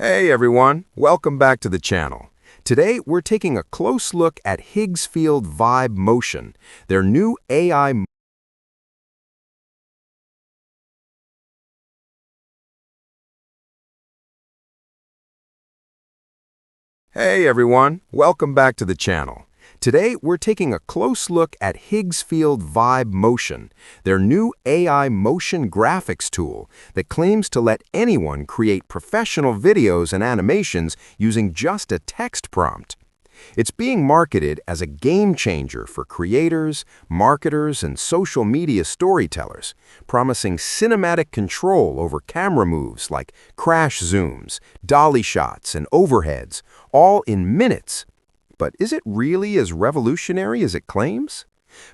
Hey everyone, welcome back to the channel. Today we're taking a close look at Higgsfield Vibe Motion, their new AI. Hey everyone, welcome back to the channel. Today we're taking a close look at Higgsfield Vibe Motion, their new AI motion graphics tool that claims to let anyone create professional videos and animations using just a text prompt. It's being marketed as a game changer for creators, marketers, and social media storytellers, promising cinematic control over camera moves like crash zooms, dolly shots, and overheads, all in minutes. But is it really as revolutionary as it claims?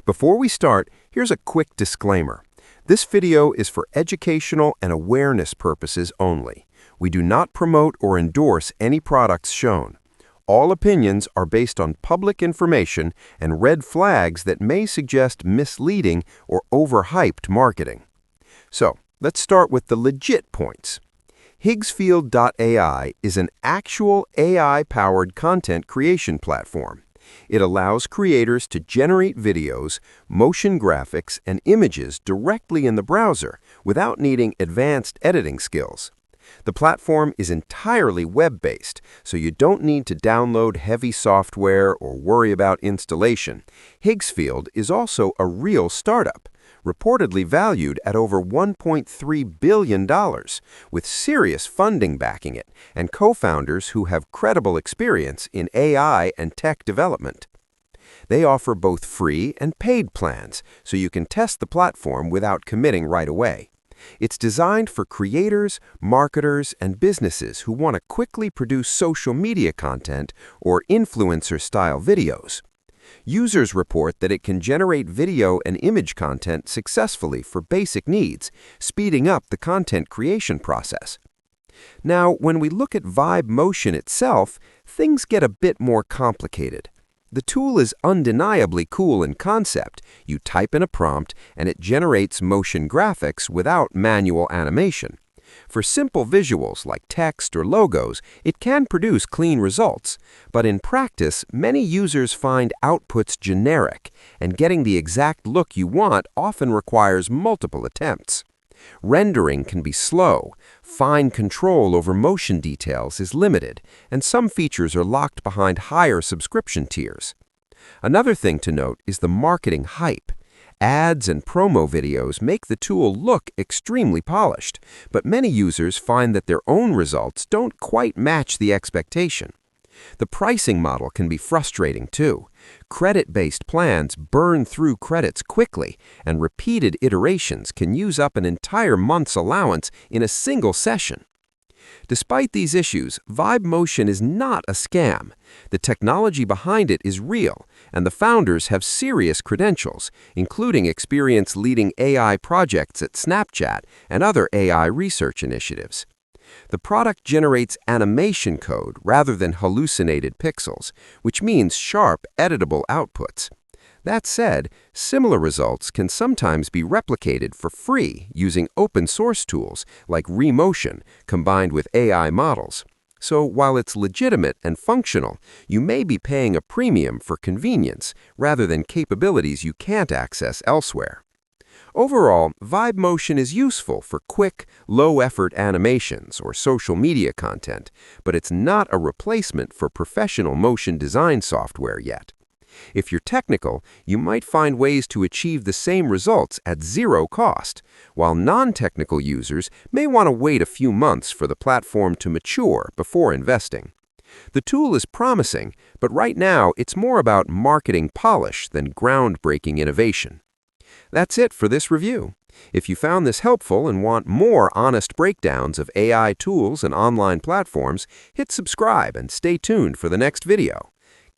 Before we start, here's a quick disclaimer. This video is for educational and awareness purposes only. We do not promote or endorse any products shown. All opinions are based on public information and red flags that may suggest misleading or overhyped marketing. So, let's start with the legit points. Higgsfield.ai is an actual AI-powered content creation platform. It allows creators to generate videos, motion graphics, and images directly in the browser without needing advanced editing skills. The platform is entirely web-based, so you don't need to download heavy software or worry about installation. Higgsfield is also a real startup, reportedly valued at over $1.3 billion, with serious funding backing it, and co-founders who have credible experience in AI and tech development. They offer both free and paid plans, so you can test the platform without committing right away. It's designed for creators, marketers, and businesses who want to quickly produce social media content or influencer-style videos. Users report that it can generate video and image content successfully for basic needs, speeding up the content creation process. Now, when we look at Vibe Motion itself, things get a bit more complicated. The tool is undeniably cool in concept. You type in a prompt, and it generates motion graphics without manual animation. For simple visuals like text or logos, it can produce clean results. But in practice, many users find outputs generic, and getting the exact look you want often requires multiple attempts. Rendering can be slow, fine control over motion details is limited, and some features are locked behind higher subscription tiers. Another thing to note is the marketing hype. Ads and promo videos make the tool look extremely polished, but many users find that their own results don't quite match the expectation. The pricing model can be frustrating too. Credit-based plans burn through credits quickly, and repeated iterations can use up an entire month's allowance in a single session. Despite these issues, Vibe Motion is not a scam. The technology behind it is real, and the founders have serious credentials, including experience leading AI projects at Snapchat and other AI research initiatives. The product generates animation code rather than hallucinated pixels, which means sharp, editable outputs. That said, similar results can sometimes be replicated for free using open-source tools like Remotion combined with AI models. So while it's legitimate and functional, you may be paying a premium for convenience rather than capabilities you can't access elsewhere. Overall, Vibe Motion is useful for quick, low-effort animations or social media content, but it's not a replacement for professional motion design software yet. If you're technical, you might find ways to achieve the same results at zero cost, while non-technical users may want to wait a few months for the platform to mature before investing. The tool is promising, but right now it's more about marketing polish than groundbreaking innovation. That's it for this review. If you found this helpful and want more honest breakdowns of AI tools and online platforms, hit subscribe and stay tuned for the next video.